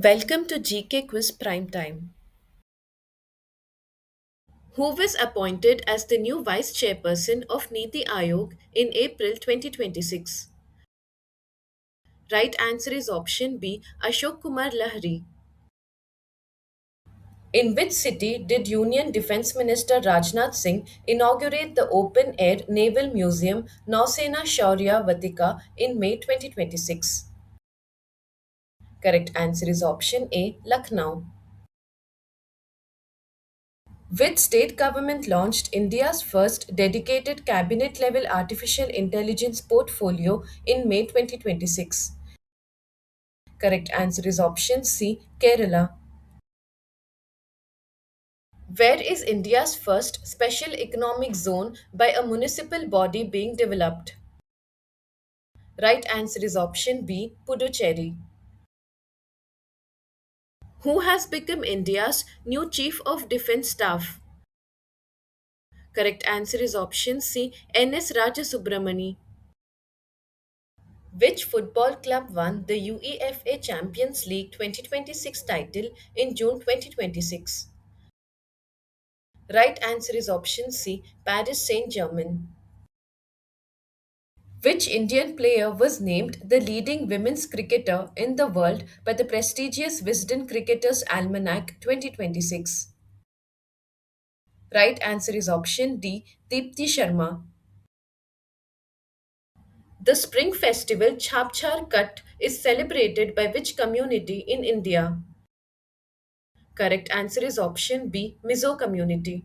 Welcome to GK Quiz Prime Time. Who was appointed as the new vice chairperson of Niti Aayog in April 2026? Right answer is option B, Ashok Kumar Lahiri. In which city did Union Defence Minister Rajnath Singh inaugurate the open air Naval Museum Nausena Shaurya Vatika in May 2026? Correct answer is option A, Lucknow. Which state government launched India's first dedicated cabinet level artificial intelligence portfolio in May 2026? Correct answer is option C, Kerala. Where is India's first special economic zone by a municipal body being developed? Right answer is option B, Puducherry. Who has become India's new Chief of Defence Staff? Correct answer is option C, N.S. Rajasubramani. Which football club won the UEFA Champions League 2026 title in June 2026? Right answer is option C, Paris Saint-Germain. Which Indian player was named the leading women's cricketer in the world by the prestigious Wisden Cricketers Almanac 2026? Right answer is option D, Deepthi Sharma. The Spring Festival Chhapchar Kat is celebrated by which community in India? Correct answer is option B, Mizo community.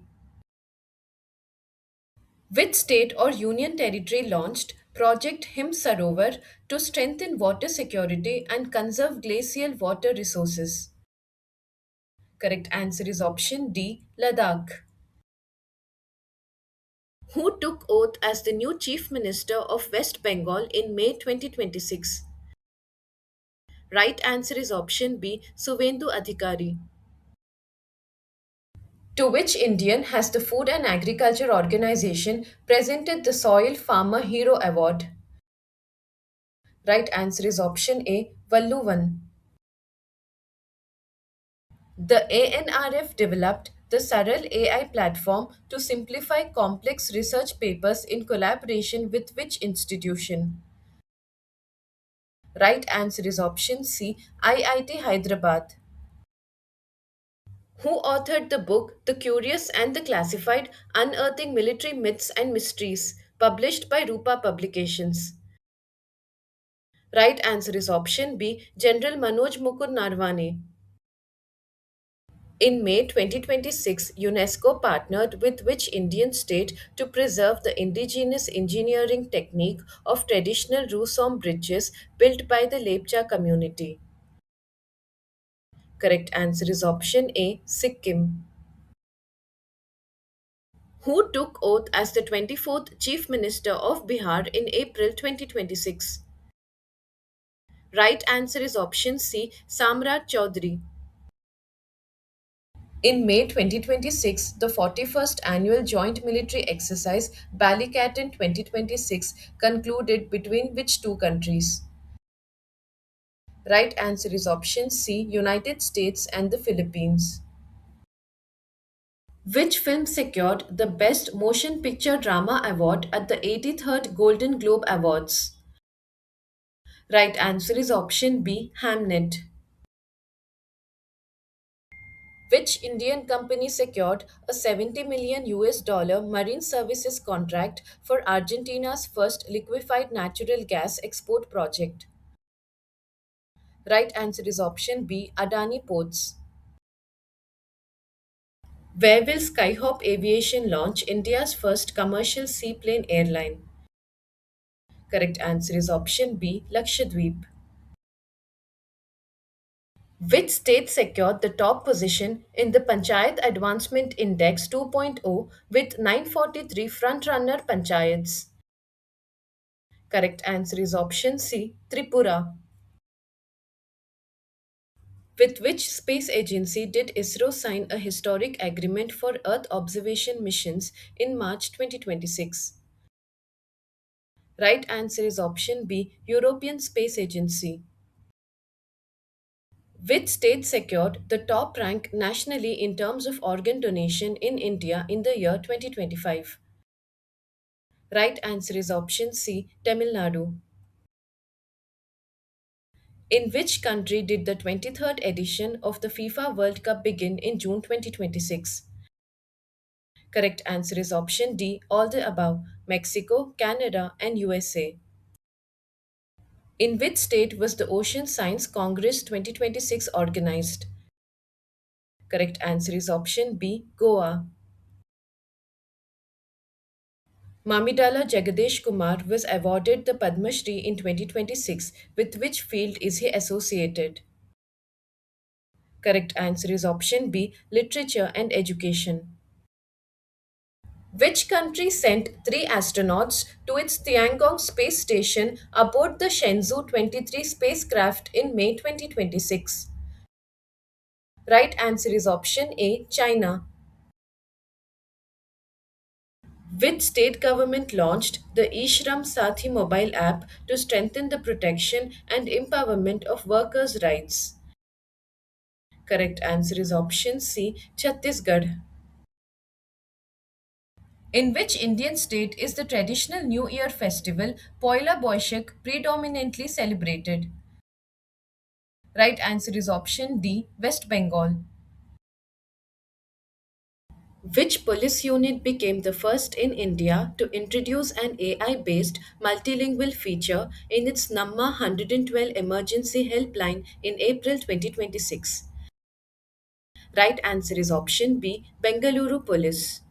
Which state or union territory launched Project Him Sarovar to strengthen water security and conserve glacial water resources? Correct answer is option D, Ladakh. Who took oath as the new Chief Minister of West Bengal in May 2026? Right answer is option B, Suvendu Adhikari. To which Indian has the Food and Agriculture Organization presented the Soil Farmer Hero Award? Right answer is option A, Valluvan. The ANRF developed the Saral AI platform to simplify complex research papers in collaboration with which institution? Right answer is option C, IIT Hyderabad. Who authored the book The Curious and the Classified Unearthing Military Myths and Mysteries, published by Rupa Publications? Right answer is option B, General Manoj Mukund Narwane. In May 2026, UNESCO partnered with which Indian state to preserve the indigenous engineering technique of traditional Rusum bridges built by the Lepcha community? Correct answer is option A, Sikkim. Who took oath as the 24th Chief Minister of Bihar in April 2026? Right answer is option C, Samrat Chaudhary. In May 2026, the 41st annual joint military exercise Balikatan 2026 concluded between which two countries? Right answer is option C, United States and the Philippines. Which film secured the Best Motion Picture Drama Award at the 83rd Golden Globe Awards? Right answer is option B, Hamnet. Which Indian company secured a 70 million US dollar marine services contract for Argentina's first liquefied natural gas export project? Right answer is option B, Adani Ports. Where will Skyhop Aviation launch India's first commercial seaplane airline? Correct answer is option B, Lakshadweep. Which state secured the top position in the Panchayat Advancement Index 2.0 with 943 front-runner panchayats? Correct answer is option C, Tripura. With which space agency did ISRO sign a historic agreement for Earth observation missions in March 2026? Right answer is option B, European Space Agency. Which state secured the top rank nationally in terms of organ donation in India in the year 2025? Right answer is option C, Tamil Nadu. In which country did the 23rd edition of the FIFA World Cup begin in June 2026? Correct answer is option D, all the above: Mexico, Canada, and USA. In which state was the Ocean Science Congress 2026 organized? Correct answer is option B, Goa. Mamidala Jagadish Kumar was awarded the Padma Shri in 2026. With which field is he associated? Correct answer is option B, literature and education. Which country sent three astronauts to its Tiangong space station aboard the Shenzhou 23 spacecraft in May 2026? Right answer is option A, China. Which state government launched the eShram Sathi mobile app to strengthen the protection and empowerment of workers' rights? Correct answer is option C, Chhattisgarh. In which Indian state is the traditional New Year festival, Poila Boishak, predominantly celebrated? Right answer is option D, West Bengal. Which police unit became the first in India to introduce an AI based multilingual feature in its Namma 112 emergency helpline in April 2026? Right answer is option B, Bengaluru Police.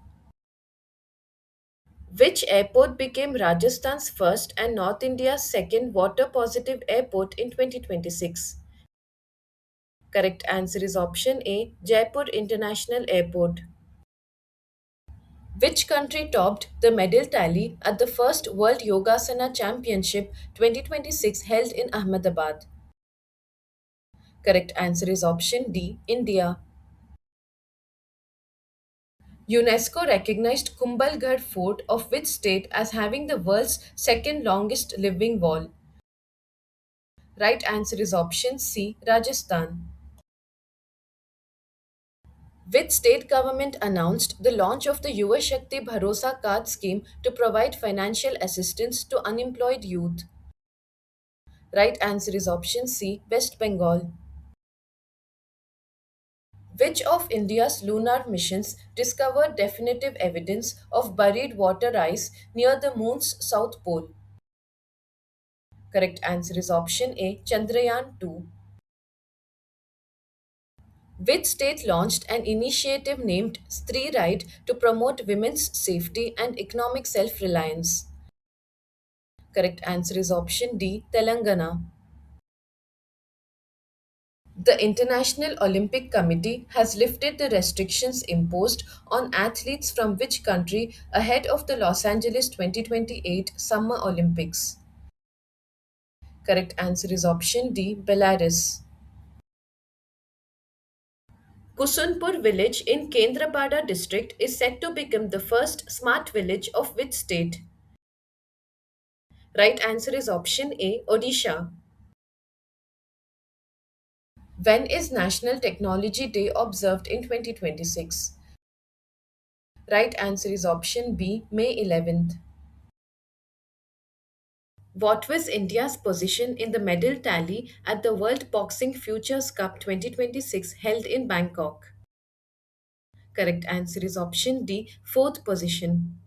Which airport became Rajasthan's first and North India's second water positive airport in 2026? Correct answer is option A, Jaipur International Airport. Which country topped the medal tally at the first World Yogasana Championship 2026 held in Ahmedabad? Correct answer is option D, India. UNESCO recognized Kumbhalgarh Fort of which state as having the world's second longest living wall? Right answer is option C, Rajasthan. Which state government announced the launch of the Yuva Shakti Bharosa card scheme to provide financial assistance to unemployed youth? Right answer is option C, West Bengal. Which of India's lunar missions discovered definitive evidence of buried water ice near the moon's south pole? Correct answer is option A, Chandrayaan 2. Which state launched an initiative named Stree Ride to promote women's safety and economic self reliance? Correct answer is option D, Telangana. The International Olympic Committee has lifted the restrictions imposed on athletes from which country ahead of the Los Angeles 2028 Summer Olympics? Correct answer is option D, Belarus. Kusunpur village in Kendrapada district is said to become the first smart village of which state? Right answer is option A, Odisha. When is National Technology Day observed in 2026? Right answer is option B, May 11th. What was India's position in the medal tally at the World Boxing Futures Cup 2026 held in Bangkok? Correct answer is option D, fourth position.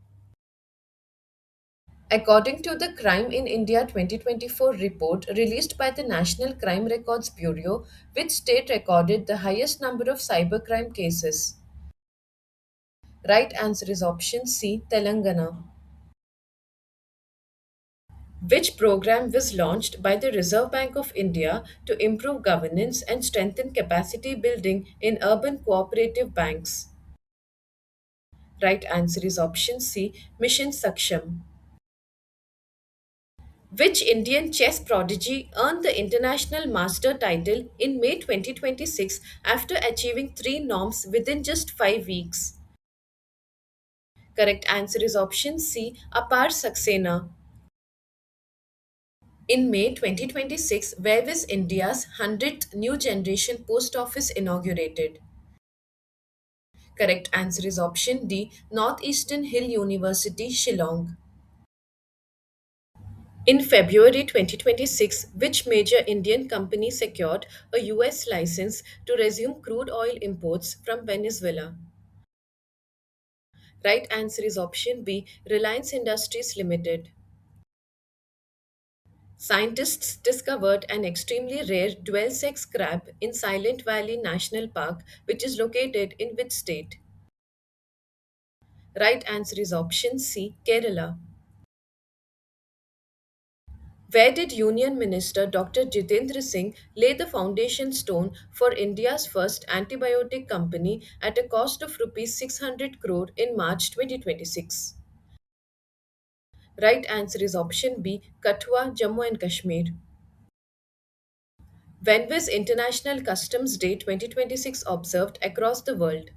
According to the Crime in India 2024 report released by the National Crime Records Bureau, which state recorded the highest number of cybercrime cases? Right answer is option C, Telangana. Which program was launched by the Reserve Bank of India to improve governance and strengthen capacity building in urban cooperative banks? Right answer is option C, Mission Saksham. Which Indian chess prodigy earned the International Master title in May 2026 after achieving three norms within just 5 weeks? Correct answer is option C, Apar Saxena. In May 2026, where was India's 100th new generation post office inaugurated? Correct answer is option D, Northeastern Hill University, Shillong. In February 2026, which major Indian company secured a US license to resume crude oil imports from Venezuela? Right answer is option B, Reliance Industries Limited. Scientists discovered an extremely rare dual sex crab in Silent Valley National Park, which is located in which state? Right answer is option C, Kerala. Where did Union Minister Dr. Jitendra Singh lay the foundation stone for India's first antibiotic company at a cost of Rs 600 crore in March 2026? Right answer is option B, Kathua, Jammu and Kashmir. When was International Customs Day 2026 observed across the world?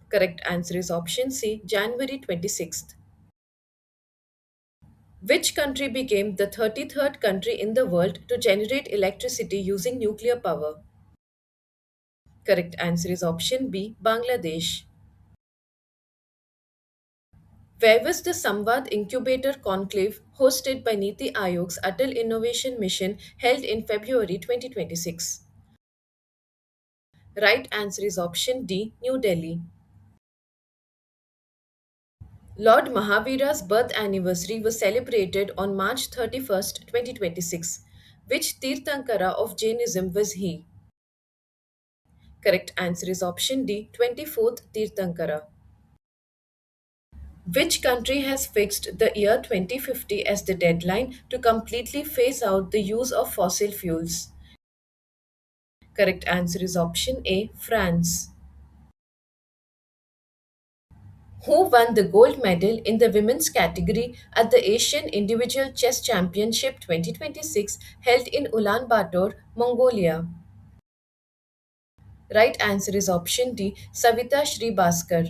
Correct answer is option C, January 26th. Which country became the 33rd country in the world to generate electricity using nuclear power? Correct answer is option B, Bangladesh. Where was the Samvad Incubator Conclave hosted by Niti Aayog's Atal Innovation Mission held in February 2026? Right answer is option D, New Delhi. Lord Mahavira's birth anniversary was celebrated on March 31st, 2026. Which Tirthankara of Jainism was he? Correct answer is option D, 24th Tirthankara. Which country has fixed the year 2050 as the deadline to completely phase out the use of fossil fuels? Correct answer is option A, France. Who won the gold medal in the women's category at the Asian Individual Chess Championship 2026 held in Ulaanbaatar, Mongolia? Right answer is option D, Savita Sribhaskar.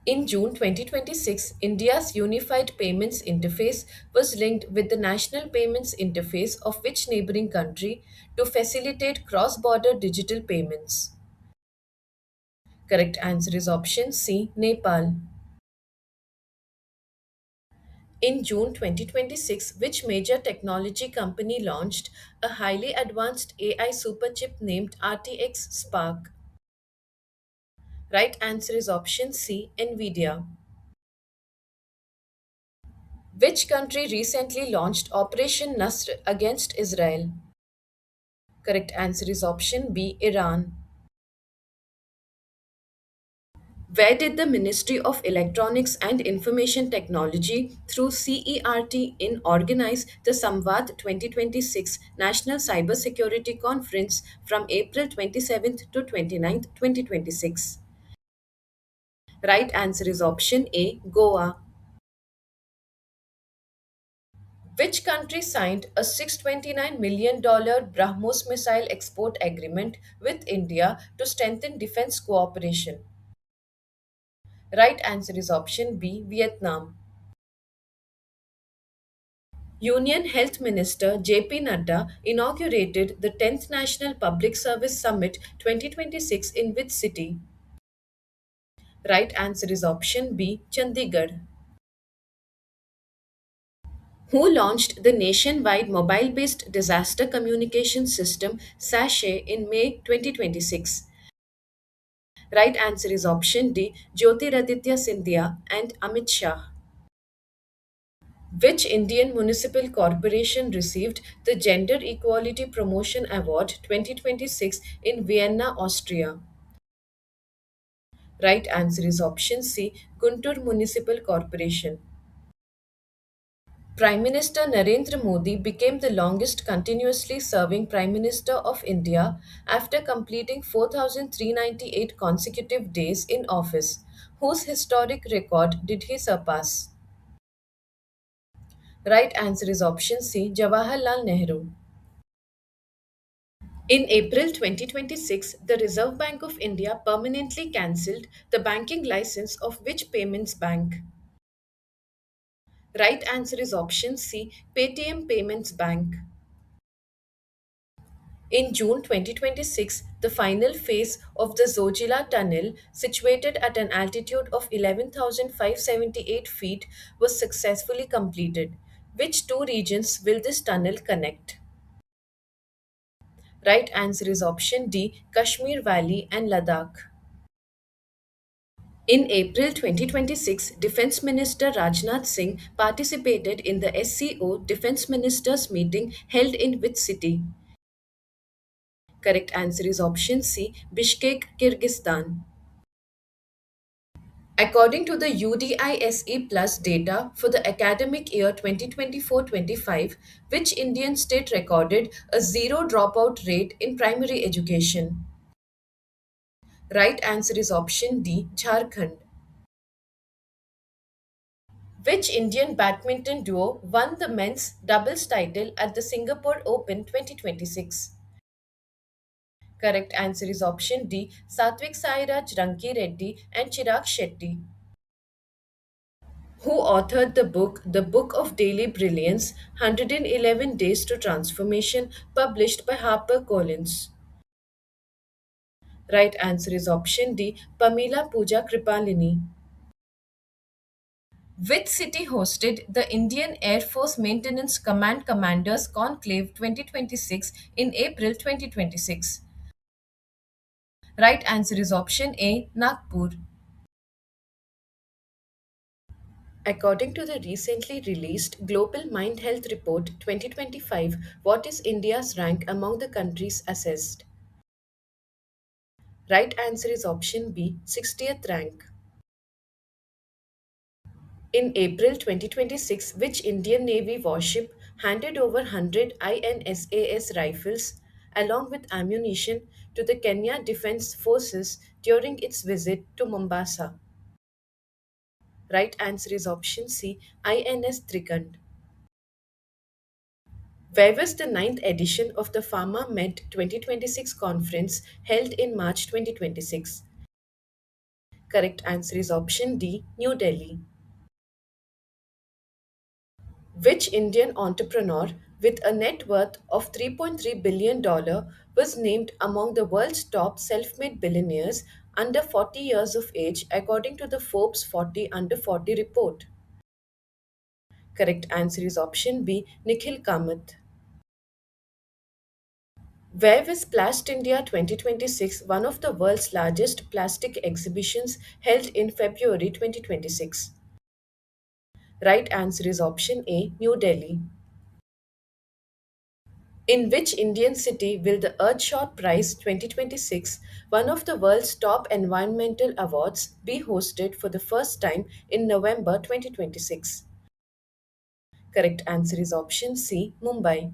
In June 2026, India's Unified Payments Interface was linked with the National Payments Interface of which neighboring country to facilitate cross border digital payments? Correct answer is option C, Nepal. In June 2026, which major technology company launched a highly advanced AI superchip named RTX Spark? Right answer is option C, Nvidia. Which country recently launched Operation Nasr against Israel? Correct answer is option B, Iran. Where did the Ministry of Electronics and Information Technology through CERT in organize the Samvad 2026 National Cybersecurity Conference from April 27th to 29th, 2026? Right answer is option A, Goa. Which country signed a $629 million BrahMos missile export agreement with India to strengthen defense cooperation? Right answer is option B, Vietnam. Union Health Minister JP Nadda inaugurated the 10th National Public Service Summit 2026 in which city? Right answer is option B, Chandigarh. Who launched the nationwide mobile based disaster communication system SASHE in May 2026? Right answer is option D, Jyotiraditya Scindia and Amit Shah. Which Indian municipal corporation received the Gender Equality Promotion Award 2026 in Vienna, Austria? Right answer is option C, Guntur Municipal Corporation. Prime Minister Narendra Modi became the longest continuously serving Prime Minister of India after completing 4,398 consecutive days in office. Whose historic record did he surpass? Right answer is option C, Jawaharlal Nehru. In April 2026, the Reserve Bank of India permanently cancelled the banking license of which payments bank? Right answer is option C, Paytm Payments Bank. In June 2026, the final phase of the Zojila Tunnel, situated at an altitude of 11,578 feet, was successfully completed. Which two regions will this tunnel connect? Right answer is option D, Kashmir Valley and Ladakh. In April 2026, Defense Minister Rajnath Singh participated in the SCO Defense Ministers meeting held in which city? Correct answer is option C, Bishkek, Kyrgyzstan. According to the UDISE Plus data for the academic year 2024-25, which Indian state recorded a zero dropout rate in primary education? Right answer is option D, Jharkhand. Which Indian badminton duo won the men's doubles title at the Singapore Open 2026? Correct answer is option D, Satvik Sairaj Ranki Reddy and Chirag Shetty. Who authored the book The Book of Daily Brilliance 111 Days to Transformation, published by HarperCollins? Right answer is option D, Pamela Pooja Kripalini. Which city hosted the Indian Air Force Maintenance Command Commanders Conclave 2026 in April 2026? Right answer is option A, Nagpur. According to the recently released Global Mind Health Report 2025, what is India's rank among the countries assessed? Right answer is option B, 60th rank. In April 2026, which Indian Navy warship handed over 100 INSAS rifles along with ammunition to the Kenya Defense Forces during its visit to Mombasa? Right answer is option C, INS Trikand. Where was the ninth edition of the Pharma Med 2026 conference held in March 2026? Correct answer is option D, New Delhi. Which Indian entrepreneur with a net worth of $3.3 billion was named among the world's top self made billionaires under 40 years of age, according to the Forbes 40 Under 40 report? Correct answer is option B, Nikhil Kamath. Where was Plast India 2026, one of the world's largest plastic exhibitions held in February 2026? Right answer is option A, New Delhi. In which Indian city will the Earthshot Prize 2026, one of the world's top environmental awards, be hosted for the first time in November 2026? Correct answer is option C, Mumbai.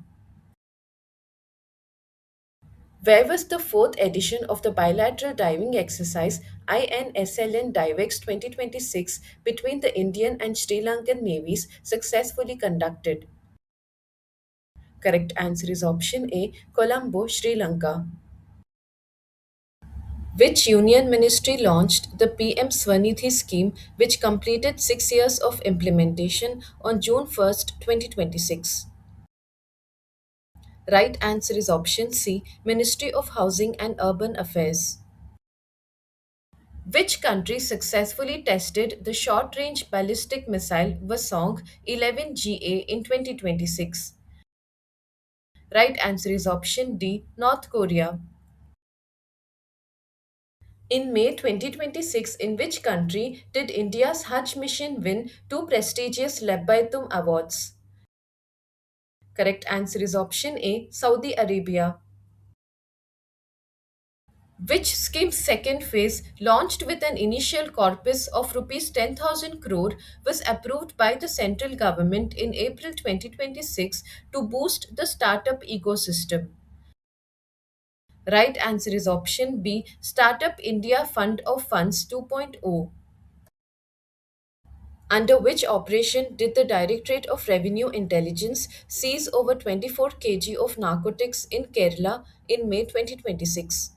Where was the fourth edition of the bilateral diving exercise INSLN Divex 2026 between the Indian and Sri Lankan navies successfully conducted? Correct answer is option A, Colombo, Sri Lanka. Which union ministry launched the PM Swanidhi scheme, which completed 6 years of implementation on June 1st, 2026? Right answer is option C, Ministry of Housing and Urban Affairs. Which country successfully tested the short range ballistic missile Vasong 11GA in 2026? Right answer is option D, North Korea. In May 2026, in which country did India's Hajj mission win two prestigious Labbaitum awards? Correct answer is option A, Saudi Arabia. Which scheme's second phase, launched with an initial corpus of rupees 10,000 crore, was approved by the central government in April 2026 to boost the startup ecosystem? Right answer is option B, Startup India Fund of Funds 2.0. Under which operation did the Directorate of Revenue Intelligence seize over 24 kg of narcotics in Kerala in May 2026?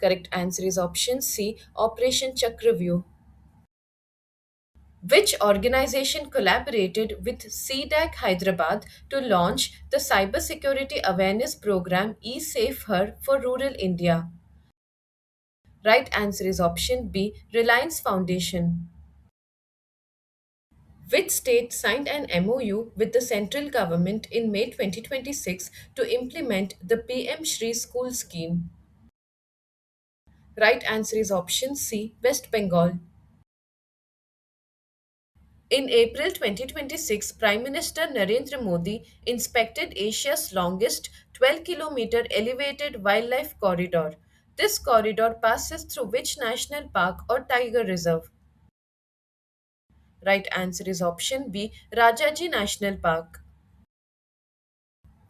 Correct answer is option C, Operation Chakravyuh. Which organization collaborated with CDAC Hyderabad to launch the cybersecurity awareness program eSafe for rural India? Right answer is option B, Reliance Foundation. Which state signed an MOU with the central government in May 2026 to implement the PM Shri School scheme? Right answer is option C, West Bengal. In April 2026, Prime Minister Narendra Modi inspected Asia's longest 12-kilometer elevated wildlife corridor. This corridor passes through which national park or tiger reserve? Right answer is option B, Rajaji National Park.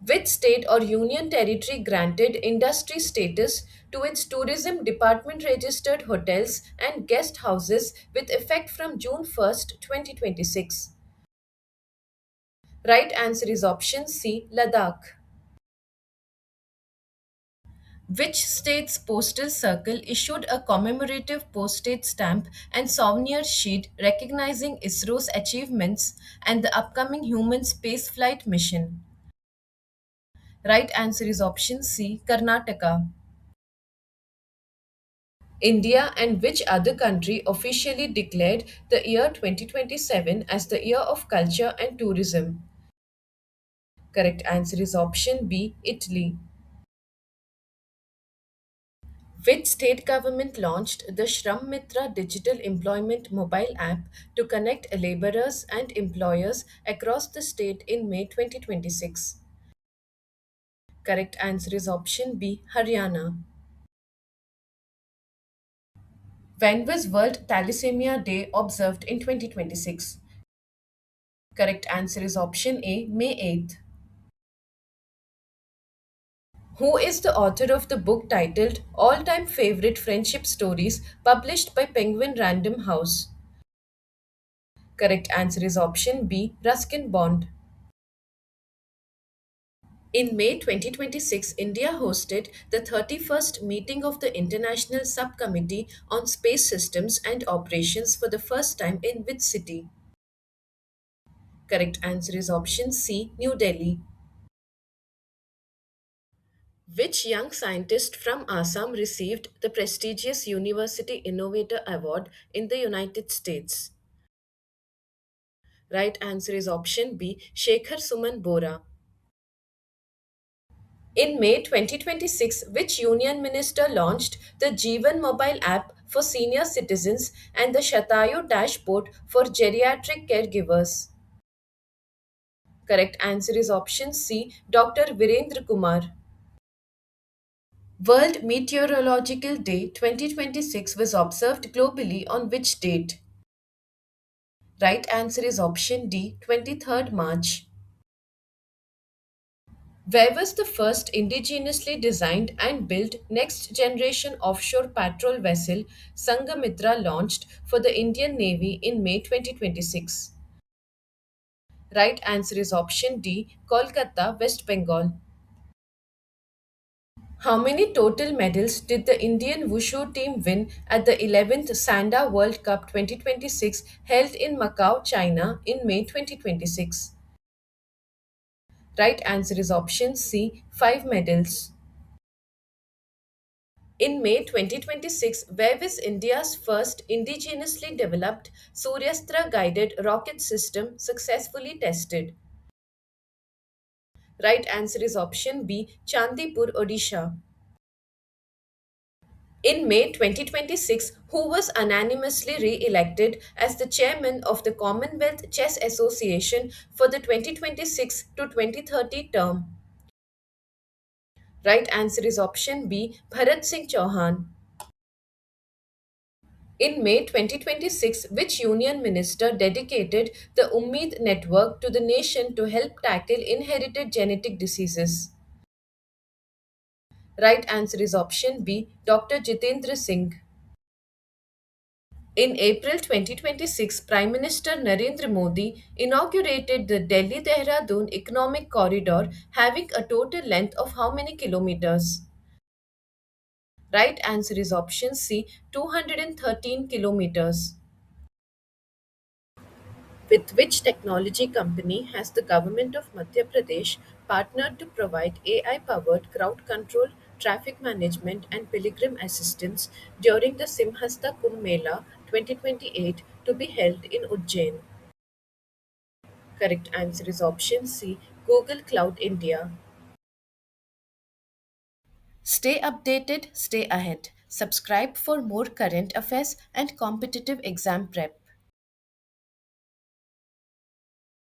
Which state or union territory granted industry status to its tourism department registered hotels and guest houses with effect from June 1st, 2026? Right answer is option C, Ladakh. Which state's postal circle issued a commemorative postage stamp and souvenir sheet recognizing ISRO's achievements and the upcoming human spaceflight mission? Right answer is option C, Karnataka. India and which other country officially declared the year 2027 as the Year of Culture and Tourism? Correct answer is option B, Italy. Which state government launched the Shram Mitra digital employment mobile app to connect laborers and employers across the state in May 2026? Correct answer is option B, Haryana. When was World Thalassemia Day observed in 2026? Correct answer is option A, May 8th. Who is the author of the book titled All Time Favorite Friendship Stories published by Penguin Random House? Correct answer is option B, Ruskin Bond. In May 2026, India hosted the 31st meeting of the International Subcommittee on Space Systems and Operations for the first time in which city? Correct answer is option C, New Delhi. Which young scientist from Assam received the prestigious University Innovator Award in the United States? Right answer is option B, Shekhar Suman Bora. In May 2026, which union minister launched the Jeevan mobile app for senior citizens and the Shatayu dashboard for geriatric caregivers? Correct answer is option C, Dr. Virendra Kumar. World Meteorological Day 2026 was observed globally on which date? Right answer is option D, 23rd March. Where was the first indigenously designed and built next generation offshore patrol vessel Sangamitra launched for the Indian Navy in May 2026? Right answer is option D, Kolkata, West Bengal. How many total medals did the Indian Wushu team win at the 11th Sanda World Cup 2026 held in Macau, China in May 2026? Right answer is option C, 5 medals. In May 2026, where was India's first indigenously developed Suryastra guided rocket system successfully tested? Right answer is option B, Chandipur, Odisha. In May 2026, who was unanimously re elected as the chairman of the Commonwealth Chess Association for the 2026 to 2030 term? Right answer is option B, Bharat Singh Chauhan. In May 2026, which union minister dedicated the Ummeed network to the nation to help tackle inherited genetic diseases? Right answer is option B, Dr. Jitendra Singh. In April 2026, Prime Minister Narendra Modi inaugurated the Delhi Dehradun Economic Corridor having a total length of how many kilometers? Right answer is option C, 213 kilometers. With which technology company has the government of Madhya Pradesh partnered to provide AI powered crowd control, traffic management, and pilgrim assistance during the Simhasta Kumbh Mela 2028 to be held in Ujjain? Correct answer is option C, Google Cloud India. Stay updated, stay ahead. Subscribe for more current affairs and competitive exam prep.